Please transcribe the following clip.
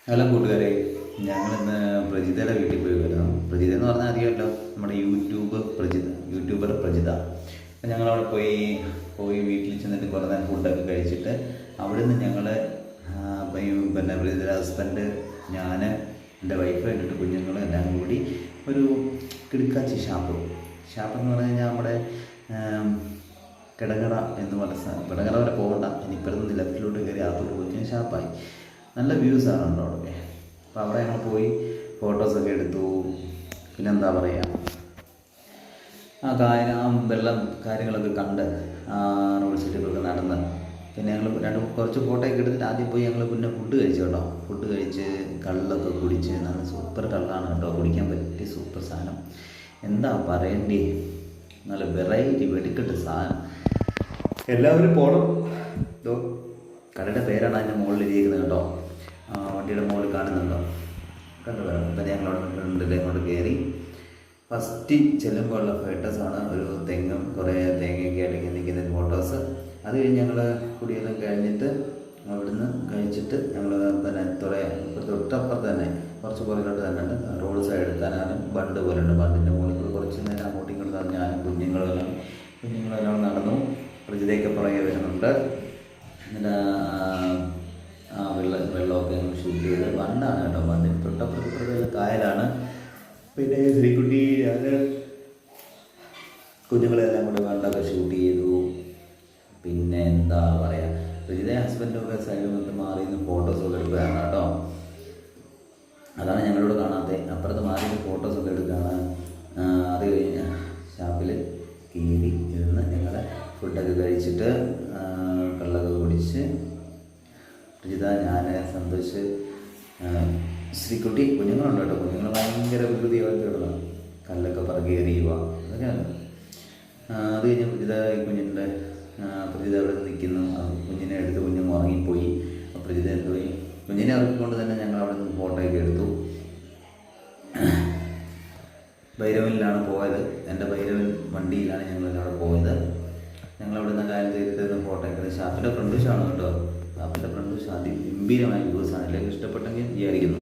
Hello കൂട്ടുകാരെ, ഞങ്ങളിന്ന് പ്രജിതയുടെ വീട്ടിൽ പോയി വരുന്നു. പ്രജിത എന്ന് പറഞ്ഞാൽ അറിയാമല്ലോ, നമ്മുടെ യൂട്യൂബർ പ്രജിത. അപ്പം ഞങ്ങളവിടെ പോയി വീട്ടിൽ ചെന്നിട്ട് കുറേ നേരം ഫുഡൊക്കെ കഴിച്ചിട്ട് അവിടുന്ന് ഞങ്ങൾ പിന്നെ പ്രജിതയുടെ ഹസ്ബൻഡ്, ഞാൻ, എൻ്റെ വൈഫ്, എന്നിട്ട് കുഞ്ഞുങ്ങൾ എല്ലാം കൂടി ഒരു കിടുക്കാച്ചി ഷാപ്പ് എന്ന് പറഞ്ഞു കഴിഞ്ഞാൽ നമ്മുടെ കിടങ്ങറ എന്ന് പറഞ്ഞ കിടങ്ങറ വരെ പോകണ്ട, ഇനി ഇപ്പുറത്ത് ലെഫ്റ്റിലോട്ട് കയറി അകത്തോട്ട് പോയി ഷാപ്പായി. നല്ല വ്യൂസാണ് ഉണ്ടോ അവിടെ. അപ്പോൾ അവിടെ ഞങ്ങൾ പോയി ഫോട്ടോസൊക്കെ എടുത്തു. പിന്നെന്താ പറയുക, ആ വെള്ളം കാര്യങ്ങളൊക്കെ കണ്ട് റോഡ് സൈഡിലൊക്കെ നടന്ന് പിന്നെ ഞങ്ങൾ കുറച്ച് ഫോട്ടോയൊക്കെ എടുത്തിട്ട് ആദ്യം പോയി ഞങ്ങൾ പിന്നെ ഫുഡ് കഴിച്ചു കേട്ടോ. ഫുഡ് കഴിച്ച് കള്ളൊക്കെ കുടിച്ച് നല്ല സൂപ്പർ കള്ളാണ് കേട്ടോ, കുടിക്കാൻ പറ്റിയ സൂപ്പർ സാധനം. എന്താ പറയണ്ടേ, നല്ല വെറൈറ്റി വെടിക്കെട്ട് സാധനം. എല്ലാവരും പോകണം. ഇതോ കടയുടെ പേരാണ് അതിൻ്റെ മുകളിൽ ഇരിക്കുന്നത് കേട്ടോ. വണ്ടിയുടെ മുകളിൽ കാണുന്നുണ്ടോ, കണ്ടു വേണം. അപ്പം ഞങ്ങളവിടെ ഫ്രണ്ടിൽ അങ്ങോട്ട് കയറി ഫസ്റ്റ് ചെല്ലുമ്പോൾ ഉള്ള ഫോട്ടോസാണ് ഒരു തെങ്ങും കുറേ തേങ്ങയൊക്കെ ആയിട്ട് നിൽക്കുന്ന ഫോട്ടോസ്. അത് കഴിഞ്ഞ് ഞങ്ങൾ കുടിയെല്ലാം കഴിഞ്ഞിട്ട് അവിടുന്ന് കഴിച്ചിട്ട് ഞങ്ങൾ പിന്നെ തൊട്ടപ്പുറത്ത് തന്നെ കുറച്ച് പുറകിലോട്ട് തന്നെ റോഡ് സൈഡ് എടുക്കാനും ബണ്ട് പോലെ ഉണ്ട്. ബണ്ടിൻ്റെ മുകളിൽ കൂടി കുറച്ച് നേരം അങ്ങോട്ടും ഇങ്ങോട്ടും ഞാനും കുഞ്ഞുങ്ങളെല്ലാം നടന്നു. പ്രജിതയൊക്കെ പുറകെ വരുന്നുണ്ട്. എന്നിട്ട് വെള്ളമൊക്കെ ഷൂട്ട് ചെയ്ത് ബണ്ടാണ് കേട്ടോ. ബണ്ടിന് തൊട്ടപ്പുറത്തുള്ള കായലാണ്. പിന്നെ ശ്രീകുട്ടി അത് കുഞ്ഞുങ്ങളെല്ലാം കൂടെ ബണ്ടൊക്കെ ഷൂട്ട് ചെയ്തു. പിന്നെ എന്താ പറയുക, പ്രജിതയും ഹസ്ബൻഡൊക്കെ സൈഡിൽ നിന്ന് മാറി നിന്ന് ഫോട്ടോസൊക്കെ എടുക്കുകയാണ് കേട്ടോ. അതാണ് ഞങ്ങളോട് കാണാത്തത്. അപ്പുറത്ത് മാറി നിന്ന് ഫോട്ടോസൊക്കെ എടുക്കുകയാണ്. അത് കഴിഞ്ഞ് ഷാപ്പിൽ കയറി ഇരുന്ന് ഞങ്ങൾ ഫുഡൊക്കെ കഴിച്ചിട്ട് കള്ളൊക്കെ കുടിച്ച് പ്രജിത, ഞാൻ, സന്തോഷ്, ശ്രീകുട്ടി, കുഞ്ഞുങ്ങളുണ്ട് കേട്ടോ. കുഞ്ഞുങ്ങൾ ഭയങ്കര വികൃതിയായിട്ട് കിടക്കണം, കല്ലൊക്കെ പറക്കി എറിയുക, അതൊക്കെയാണ്. അത് കഴിഞ്ഞ് പ്രജിത അവിടെ നിൽക്കുന്നു. കുഞ്ഞിനെ എടുത്ത് കുഞ്ഞും ഉറങ്ങിപ്പോയി. പ്രജിത പോയി കുഞ്ഞിനെ ഇറക്കിക്കൊണ്ട് തന്നെ ഞങ്ങൾ അവിടെ നിന്ന് ഫോട്ടോയൊക്കെ എടുത്തു. ഭൈരവനിലാണ് പോയത്. എൻ്റെ ഭൈരവൻ വണ്ടിയിലാണ് ഞങ്ങളവിടെ പോയത്. ഞങ്ങളവിടെ നിന്ന് കാര്യം തീർത്ത് ഫോട്ടോ ഒക്കെ ഷാപ്പിൻ്റെ ഫ്രണ്ട് വശമാണ് കേട്ടോ. ഷാപ്പിൻ്റെ ഫ്രണ്ട് വശം അതിഗംഭീരമായ വ്യൂസാണ്. എല്ലാവർക്കും ഇഷ്ടപ്പെട്ടെങ്കിൽ വിചാരിക്കുന്നു.